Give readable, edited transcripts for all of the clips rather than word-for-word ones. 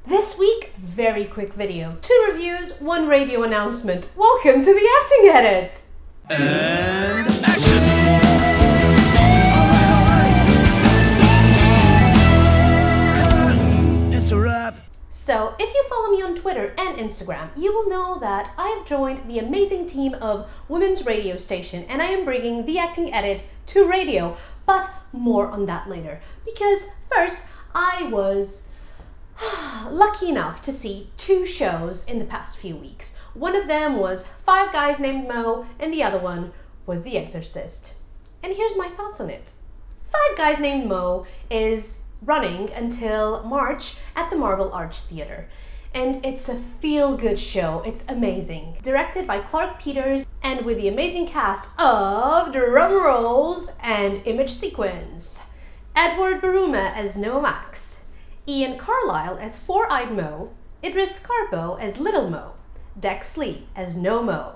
This week, very quick video. 2 reviews, 1 radio announcement. Welcome to the Acting Edit! And action! It's a wrap. So, if you follow me on Twitter and Instagram, you will know that I have joined the amazing team of women's radio station and I am bringing the Acting Edit to radio, but more on that later. Because first, I was lucky enough to see 2 shows in the past few weeks. One of them was 5 Guys Named Mo and the other one was The Exorcist. And here's my thoughts on it. 5 Guys Named Mo is running until March at the Marble Arch Theatre. And it's a feel-good show. It's amazing. Directed by Clark Peters and with the amazing cast of drum rolls and image sequence. Edward Baruma as Noah Max, Ian Carlisle as Four-Eyed Mo, Idris Carbo as Little Mo, Dex Lee as No Mo,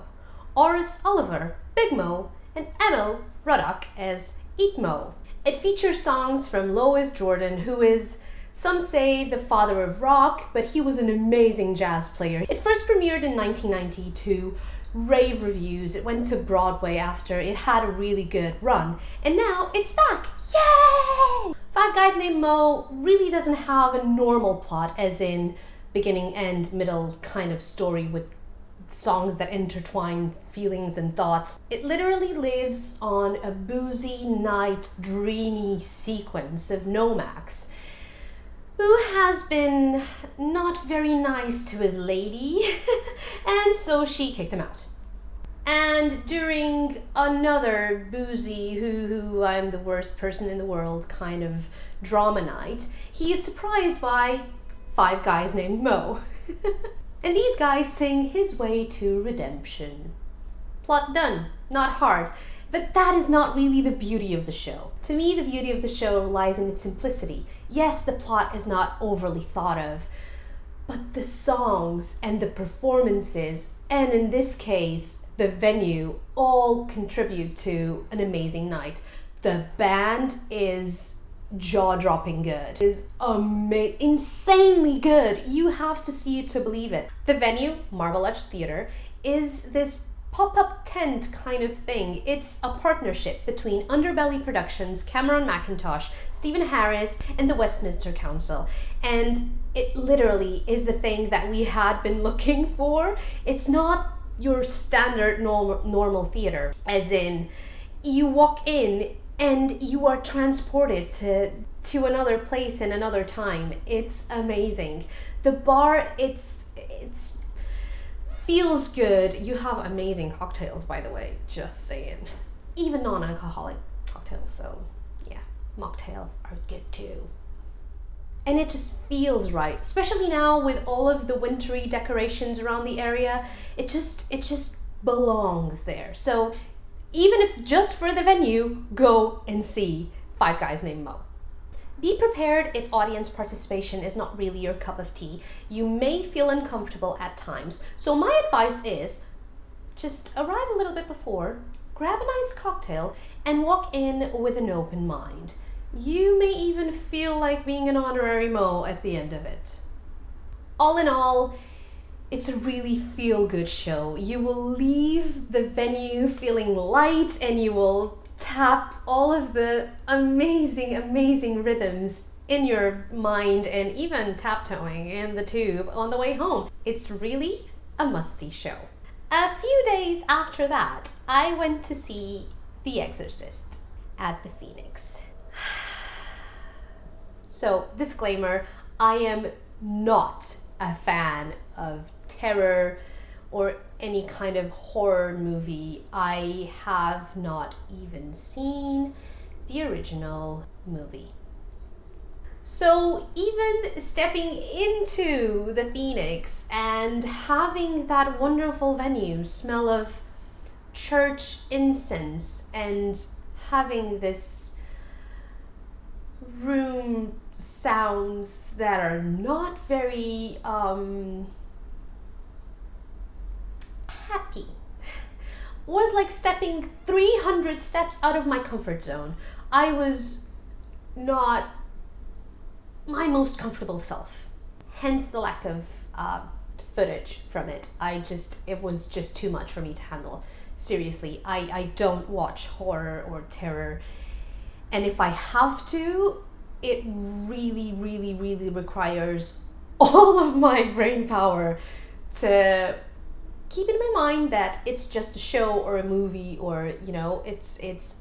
Oris Oliver, Big Mo, and Emil Ruddock as Eat Mo. It features songs from Lois Jordan, who is, some say, the father of rock, but he was an amazing jazz player. It first premiered in 1990 to rave reviews. It went to Broadway after it had a really good run, and now it's back! Yay! 5 Guys Named Mo really doesn't have a normal plot, as in beginning and middle kind of story with songs that intertwine feelings and thoughts. It literally lives on a boozy night, dreamy sequence of Nomax, who has been not very nice to his lady, and so she kicked him out. And during another boozy, who I'm the worst person in the world kind of drama night, he is surprised by 5 Guys Named Mo. And these guys sing his way to redemption. Plot done. Not hard. But that is not really the beauty of the show. To me, the beauty of the show lies in its simplicity. Yes, the plot is not overly thought of, but the songs and the performances, and in this case, the venue, all contribute to an amazing night. The band is jaw-dropping good. It is insanely good. You have to see it to believe it. The venue, Marble Arch Theatre, is this pop-up tent kind of thing. It's a partnership between Underbelly Productions, Cameron McIntosh, Stephen Harris, and the Westminster Council. And it literally is the thing that we had been looking for. It's not your standard normal theater, as in you walk in and you are transported to another place in another time. It's amazing. The bar, it's feels good. You have amazing cocktails, by the way, just saying. Even non-alcoholic cocktails, so yeah, mocktails are good too. And it just feels right, especially now with all of the wintry decorations around the area. It just belongs there. So even if just for the venue, go and see 5 Guys Named Mo. Be prepared if audience participation is not really your cup of tea. You may feel uncomfortable at times. So my advice is just arrive a little bit before, grab a nice cocktail, and walk in with an open mind. You may even feel like being an honorary Mo at the end of it. All in all, it's a really feel-good show. You will leave the venue feeling light and you will tap all of the amazing rhythms in your mind and even tap-toeing in the tube on the way home. It's really a must-see show. A few days after that, I went to see The Exorcist at the Phoenix. So, disclaimer, I am not a fan of terror or any kind of horror movie. I have not even seen the original movie. So even stepping into the Phoenix and having that wonderful venue smell of church incense and having this room sounds that are not very happy was like stepping 300 steps out of my comfort zone. I was not my most comfortable self. hence the lack of footage from it. It was just too much for me to handle. Seriously, I don't watch horror or terror, and if I have to, it really, really, really requires all of my brain power to keep in my mind that it's just a show or a movie, or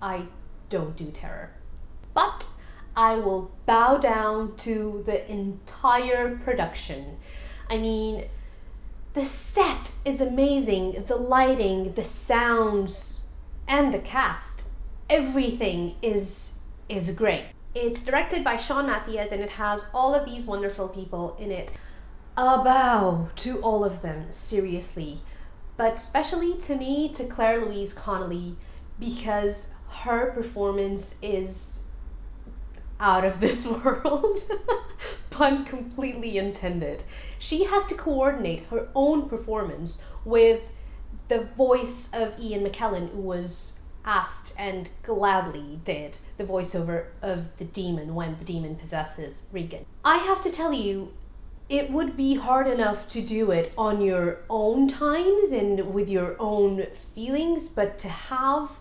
I don't do terror. But I will bow down to the entire production. I mean, the set is amazing, the lighting, the sounds, and the cast. Everything is great. It's directed by Sean Mathias, and it has all of these wonderful people in it. A bow to all of them, seriously. But especially to me, to Claire Louise Connolly, because her performance is out of this world. Pun completely intended. She has to coordinate her own performance with the voice of Ian McKellen, who was asked and gladly did the voiceover of the demon when the demon possesses Regan. I have to tell you, it would be hard enough to do it on your own times and with your own feelings, but to have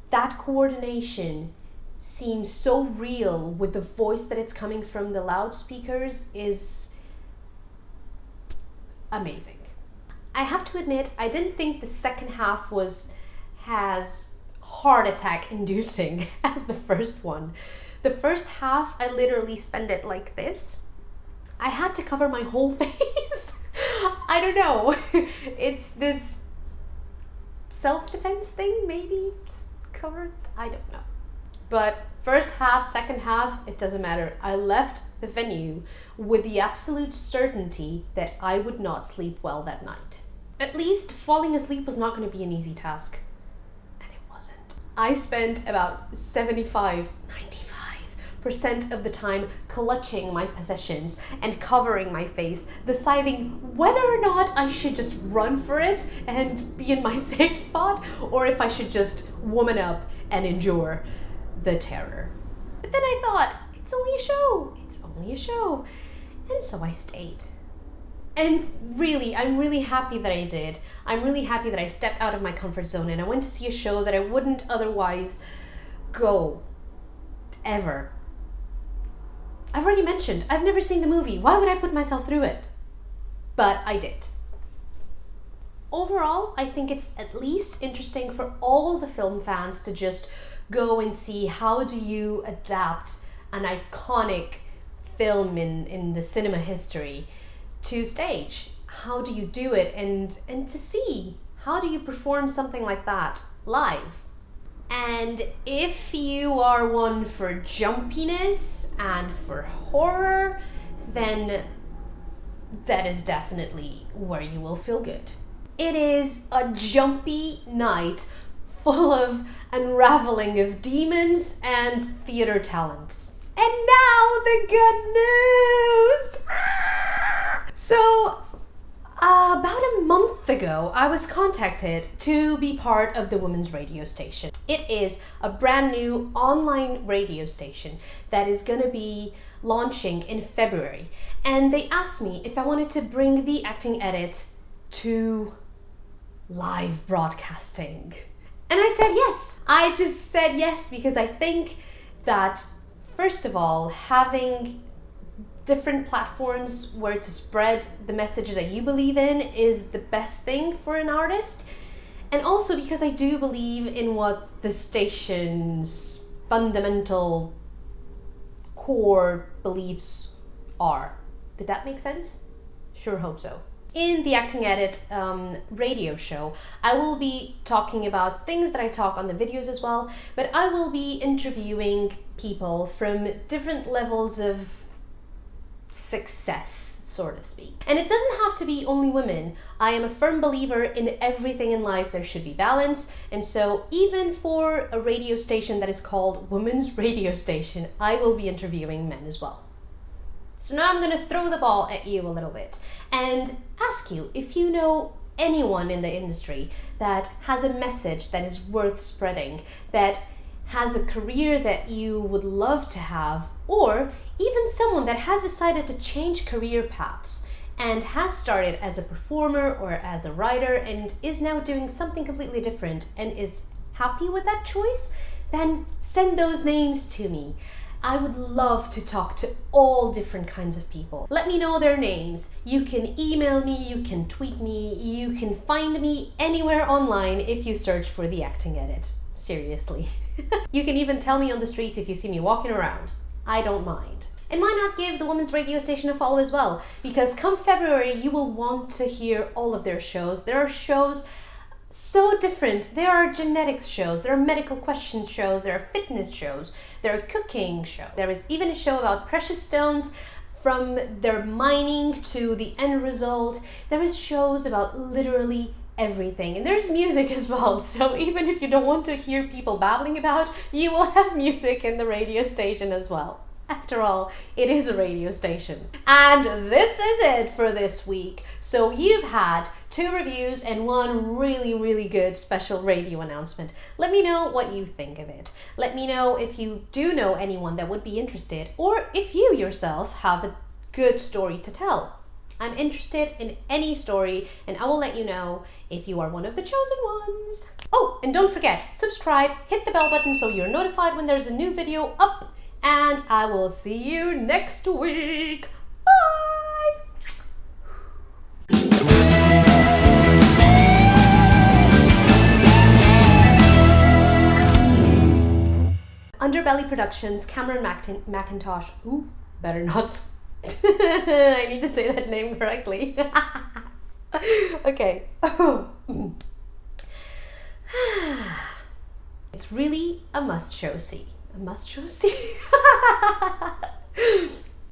that coordination seem so real with the voice that it's coming from the loudspeakers is amazing. I have to admit, I didn't think the second half was as heart attack inducing as the first one. The first half, I literally spent it like this. I had to cover my whole face. I don't know. It's this self-defense thing, maybe? Just covered? I don't know. But first half, second half, it doesn't matter. I left the venue with the absolute certainty that I would not sleep well that night. At least falling asleep was not going to be an easy task. And it wasn't. I spent about 95% of the time clutching my possessions and covering my face, deciding whether or not I should just run for it and be in my safe spot, or if I should just woman up and endure the terror. But then I thought, it's only a show. It's only a show. And so I stayed. And really, I'm really happy that I did. I'm really happy that I stepped out of my comfort zone and I went to see a show that I wouldn't otherwise go ever. I've already mentioned, I've never seen the movie. Why would I put myself through it? But I did. Overall, I think it's at least interesting for all the film fans to just go and see how do you adapt an iconic film in the cinema history to stage. How do you do it, and to see how do you perform something like that live. And if you are one for jumpiness and for horror, then that is definitely where you will feel good. It is a jumpy night full of unraveling of demons and theater talents. And now the good news! So, about a month ago, I was contacted to be part of the Women's Radio Station. It is a brand new online radio station that is going to be launching in February. And they asked me if I wanted to bring the acting edit to live broadcasting. And I said yes. I just said yes because I think that, first of all, having different platforms where to spread the message that you believe in is the best thing for an artist. And also because I do believe in what the station's fundamental core beliefs are. Did that make sense? Sure hope so. In the Acting Edit radio show, I will be talking about things that I talk on the videos as well, but I will be interviewing people from different levels of success, so to speak. And it doesn't have to be only women. I am a firm believer in everything in life there should be balance, and so even for a radio station that is called Women's Radio Station, I will be interviewing men as well. So now I'm gonna throw the ball at you a little bit and ask you if you know anyone in the industry that has a message that is worth spreading, that has a career that you would love to have, or even someone that has decided to change career paths and has started as a performer or as a writer and is now doing something completely different and is happy with that choice, then send those names to me. I would love to talk to all different kinds of people. Let me know their names. You can email me, you can tweet me, you can find me anywhere online if you search for The Acting Edit. Seriously. You can even tell me on the streets if you see me walking around. I don't mind. And why not give the Women's Radio Station a follow as well? Because come February, you will want to hear all of their shows. There are shows so different. There are genetics shows, there are medical questions shows, there are fitness shows, there are cooking shows. There is even a show about precious stones, from their mining to the end result. There is shows about literally everything, and there's music as well, so even if you don't want to hear people babbling about, you will have music in the radio station as well. After all, it is a radio station. And this is it for this week. So you've had 2 reviews and 1 really good special radio announcement. Let me know what you think of it. Let me know if you do know anyone that would be interested, or if you yourself have a good story to tell. I'm interested in any story, and I will let you know if you are one of the chosen ones. Oh, and don't forget, subscribe, hit the bell button so you're notified when there's a new video up. And I will see you next week. Bye! Underbelly Productions, Cameron McIntosh. Ooh, better not. I need to say that name correctly. Okay. It's really a must-show see. A must-show see?